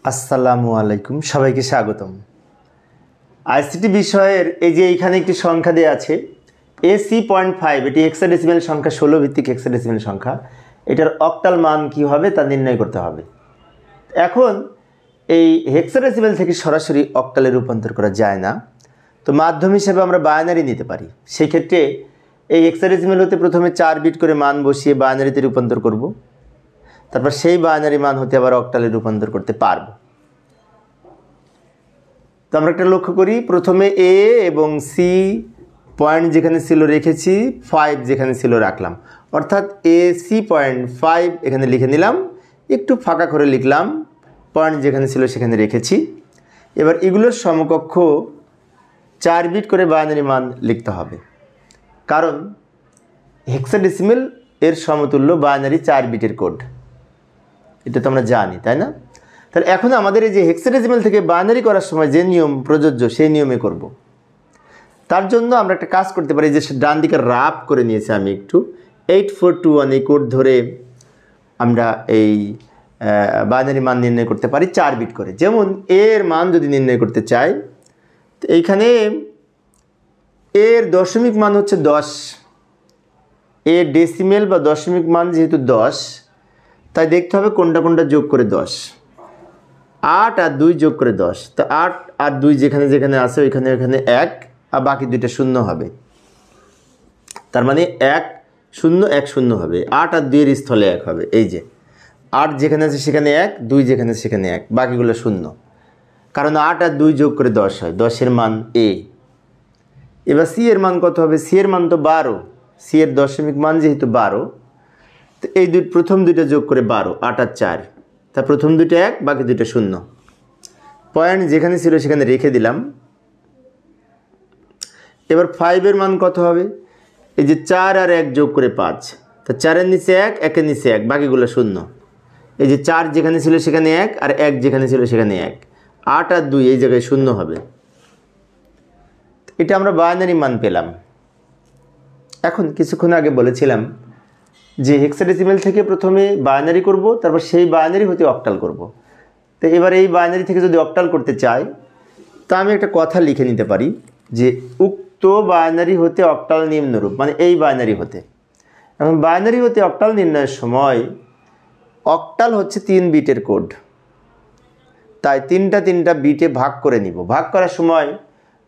আসসালামু আলাইকুম, সবাইকে স্বাগতম। আইসিটি বিষয়ের এই যে এইখানে একটি সংখ্যা দেওয়া আছে AC.5, এটি হেক্সাডেসিমাল সংখ্যা, 16 ভিত্তিক হেক্সাডেসিমাল সংখ্যা। এটার অক্টাল মান কী হবে তা নির্ণয় করতে হবে। এখন এই হেক্সাডেসিমাল থেকে সরাসরি অক্টালে রূপান্তর করা যায় না, তো মাধ্যম হিসেবে আমরা বাইনারি নিতে পারি। সেই ক্ষেত্রে এই হেক্সাডেসিমাল হতে প্রথমে 4 বিট করে মান বসিয়ে বাইনারিতে রূপান্তর করব, তারপর সেই বাইনারি মান হতে আবার অক্টালে রূপান্তর করতে পারবো। তো আমরা একটা লক্ষ্য করি, প্রথমে এ এবং সি পয়েন্ট যেখানে ছিল রেখেছি, 5 যেখানে ছিল রাখলাম, অর্থাৎ AC.5 এখানে লিখে নিলাম, একটু ফাঁকা করে লিখলাম, পয়েন্ট যেখানে ছিল সেখানে রেখেছি। এবার এগুলোর সমকক্ষ 4 বিট করে বাইনারি মান লিখতে হবে, কারণ হেক্সাডেসিমাল এর সমতুল্য বাইনারি 4 বিটের কোড, এটা তো আমরা জানি, তাই না? তাহলে এখন আমাদের এই যে হেক্সাডেসিমাল থেকে বাইনারি করার সময় যে নিয়ম প্রযোজ্য সেই নিয়মে করব। তার জন্য আমরা একটা কাজ করতে পারি, যে ডান দিকে রাফ করে নিয়েছি আমি একটু, 8421 এই কোড ধরে আমরা এই বাইনারি মান নির্ণয় করতে পারি 4 বিট করে। যেমন এর মান যদি নির্ণয় করতে চাই, তো এইখানে এর দশমিক মান হচ্ছে 10, এর ডেসিমেল বা দশমিক মান যেহেতু 10, তাই দেখতে হবে কোনটা কোনটা যোগ করে 10। 8 আর 2 যোগ করে 10, তো 8 আর 2 যেখানে যেখানে আছে ওইখানে ওইখানে 1, আর বাকি দুইটা শূন্য হবে। তার মানে 1 0 1 0 হবে, 8 আর 2 এর স্থলে 1 হবে। এই যে 8 যেখানে আছে সেখানে 1, 2 যেখানে সেখানে 1, বাকিগুলো শূন্য, কারণ 8 আর 2 যোগ করে 10 হয়, 10 এর মান এ। এবার সি এর মান কত হবে? সি এর মান তো 12, সি এর দশমিক মান যেহেতু 12, তো এই প্রথম দুইটা যোগ করে 12, 8 আর 4, তা প্রথম দুইটা 1, বাকি দুইটা শূন্য। পয়েন্ট যেখানে ছিল সেখানে রেখে দিলাম। এবার 5 এর মান কত হবে? এই যে 4 আর 1 যোগ করে 5, তা 4 এর নিচে 1, 1 এর নিচে 1, বাকিগুলো শূন্য। এই যে 4 যেখানে ছিল সেখানে 1, আর 1 যেখানে ছিল সেখানে 1, 8 আর 2 এই জায়গায় শূন্য হবে। এটা আমরা বাইনারি মান পেলাম। এখন কিছুক্ষণ আগে বলেছিলাম যে হেক্সাডেসিমাল থেকে প্রথমে বাইনারি করব, তারপর সেই বাইনারি হতে অক্টাল করব। তো এবার এই বাইনারি থেকে যদি অক্টাল করতে চাই, তা আমি একটা কথা লিখে নিতে পারি যে উক্ত বাইনারি হতে অক্টাল নিম্নরূপ, মানে এই বাইনারি হতে। এখন বাইনারি হতে অক্টাল নির্ণয়ের সময় অক্টাল হচ্ছে 3 বিটের কোড, তাই তিনটা বিটে ভাগ করে নিব। ভাগ করার সময়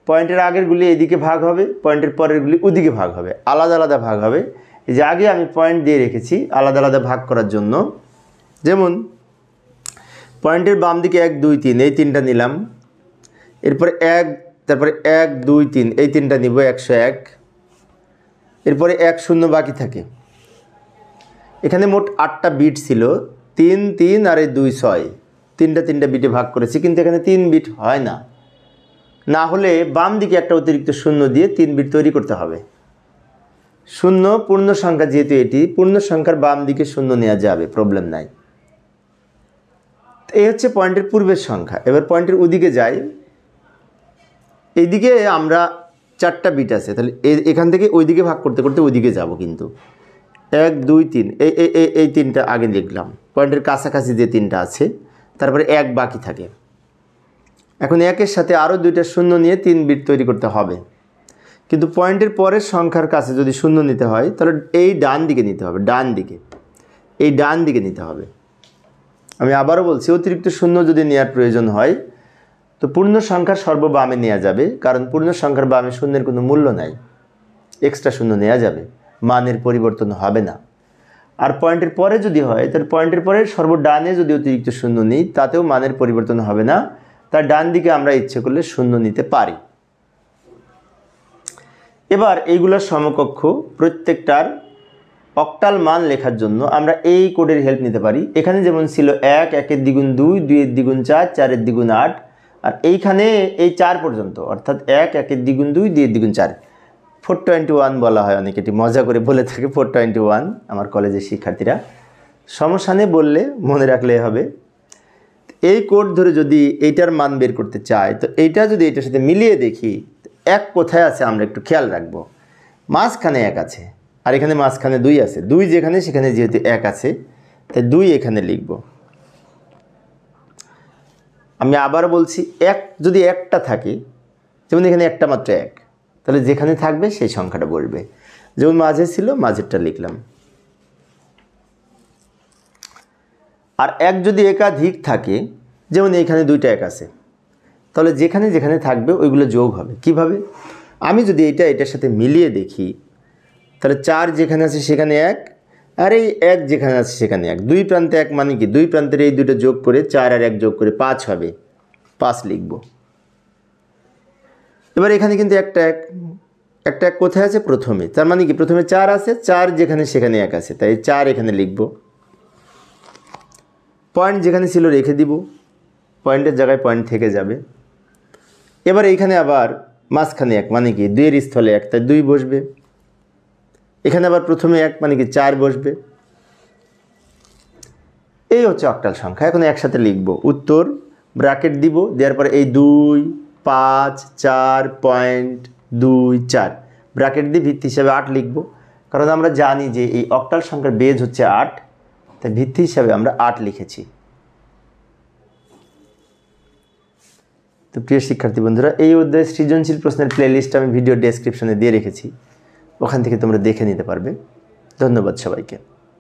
পয়েন্টের আগেরগুলি এদিকে ভাগ হবে, পয়েন্টের পরেরগুলি ওদিকে ভাগ হবে, আলাদা আলাদা ভাগ হবে। এই যে আগে আমি পয়েন্ট দিয়ে রেখেছি আলাদা আলাদা ভাগ করার জন্য। যেমন পয়েন্টের বাম দিকে 1 2 3 এই 3টা নিলাম, এরপরে 1, তারপরে 1 2 3 এই 3টা নিব, 101, এরপরে 1 0 বাকি থাকে। এখানে মোট 8টা বিট ছিল, 3 3 আর এই 2 6, তিনটা বিটে ভাগ করেছি, কিন্তু এখানে 3 বিট হয় না, না হলে বাম দিকে একটা অতিরিক্ত শূন্য দিয়ে 3 বিট তৈরি করতে হবে। শূন্য পূর্ণ সংখ্যা, যেহেতু এটি পূর্ণ সংখ্যার বাম দিকে শূন্য নেওয়া যাবে, প্রবলেম নাই। এই হচ্ছে পয়েন্টের পূর্বের সংখ্যা। এবার পয়েন্টের ওদিকে যাই, এইদিকে আমরা 4টা বিট আছে, তাহলে এখান থেকে ওইদিকে ভাগ করতে করতে ওইদিকে যাব। কিন্তু 1 2 3 এই 3টা আগে লিখলাম, পয়েন্টের কাছাকাছি যে 3টা আছে, তারপরে 1 বাকি থাকে। এখন 1-এর সাথে আরও 2টা শূন্য নিয়ে 3 বিট তৈরি করতে হবে, কিন্তু পয়েন্টের পরের সংখ্যার কাছে যদি শূন্য নিতে হয় তাহলে এই ডান দিকে নিতে হবে, এই ডান দিকে নিতে হবে। আমি আবারও বলছি, অতিরিক্ত শূন্য যদি নেওয়ার প্রয়োজন হয় তো পূর্ণ সংখ্যার সর্ববামে নেওয়া যাবে, কারণ পূর্ণ সংখ্যার বামে শূন্যের কোনো মূল্য নাই, এক্সট্রা শূন্য নেওয়া যাবে, মানের পরিবর্তন হবে না। আর পয়েন্টের পরে যদি হয় তাহলে পয়েন্টের পরে সর্বডানে যদি অতিরিক্ত শূন্য নিই তাতেও মানের পরিবর্তন হবে না, তার ডান দিকে আমরা ইচ্ছে করলে শূন্য নিতে পারি। এবার এইগুলোর সমকক্ষ প্রত্যেকটার অক্টাল মান লেখার জন্য আমরা এই কোডের হেল্প নিতে পারি। এখানে যেমন ছিল 1 1 এর দ্বিগুণ 2, 2 এর দ্বিগুণ 4, 4 এর দ্বিগুণ 8, আর এইখানে এই 4 পর্যন্ত, অর্থাৎ 1 1 এর দ্বিগুণ 2, 2 এর দ্বিগুণ 4, 421 বলা হয়, অনেকে এটি মজা করে বলে থাকে 421। আমার কলেজের শিক্ষার্থীরা সমস্যা নেই, বললে মনে রাখলে হবে। এই কোড ধরে যদি এইটার মান বের করতে চাই, তো এইটা যদি এইটার সাথে মিলিয়ে দেখি, 1 কোথায় আছে আমরা একটু খেয়াল রাখবো। মাঝখানে 1 আছে, আর এখানে মাঝখানে 2 আছে। 2 যেখানে সেখানে যেহেতু 1 আছে, তাই 2 এখানে লিখব। আমি আবার বলছি, এক যদি একটা থাকে, যেমন এখানে একটা মাত্র এক, তাহলে যেখানে থাকবে সেই সংখ্যাটা বলবে। যেমন মাঝে ছিল, মাঝেরটা লিখলাম। আর এক যদি একাধিক থাকে, যেমন এখানে দুইটা এক আছে, তাহলে যেখানে যেখানে থাকবে ওইগুলো যোগ হবে। কিভাবে? আমি যদি এটার সাথে মিলিয়ে দেখি, তাহলে 4 যেখানে আছে সেখানে এক, আর এই এক যেখানে আছে সেখানে এক। দুই প্রান্তে এক মানে কি, দুই প্রান্তের এই দুটো যোগ করে 4 আর 1 যোগ করে 5 হবে, 5 লিখব। এবার এখানে কিন্তু একটা এক কোথায় আছে? প্রথমে। তার মানে কি, প্রথমে 4 আছে, 4 যেখানে সেখানে এক আছে, তাই 4 এখানে লিখব। পয়েন্ট যেখানে ছিল রেখে দিব, পয়েন্টের জায়গায় পয়েন্ট থেকে যাবে। এবার এইখানে আবার মাঝখানে এক মানে কি, 2 এর স্থলে 1, তাই 2 বসবে। এখানে আবার প্রথমে 1 মানে কি 4 বসবে। এই হচ্ছে অক্টাল সংখ্যা। এখন একসাথে লিখব। উত্তর ব্র্যাকেট দিব, দেওয়ার পরে এই 2, 5, 4, পয়েন্ট 2, 4 ব্র্যাকেট দিয়ে ভিত্তি হিসাবে 8 লিখব, কারণ আমরা জানি যে এই অক্টাল সংখ্যার বেজ হচ্ছে 8, তাই ভিত্তি হিসাবে আমরা 8 লিখেছি। তো প্রিয় শিক্ষার্থী বন্ধুরা, এই অধ্যায়ে সৃজনশীল প্রশ্নের প্লেলিস্ট আমি ভিডিও ডেসক্রিপশনে দিয়ে রেখেছি, ওখান থেকে তোমরা দেখে নিতে পারবে। ধন্যবাদ সবাইকে।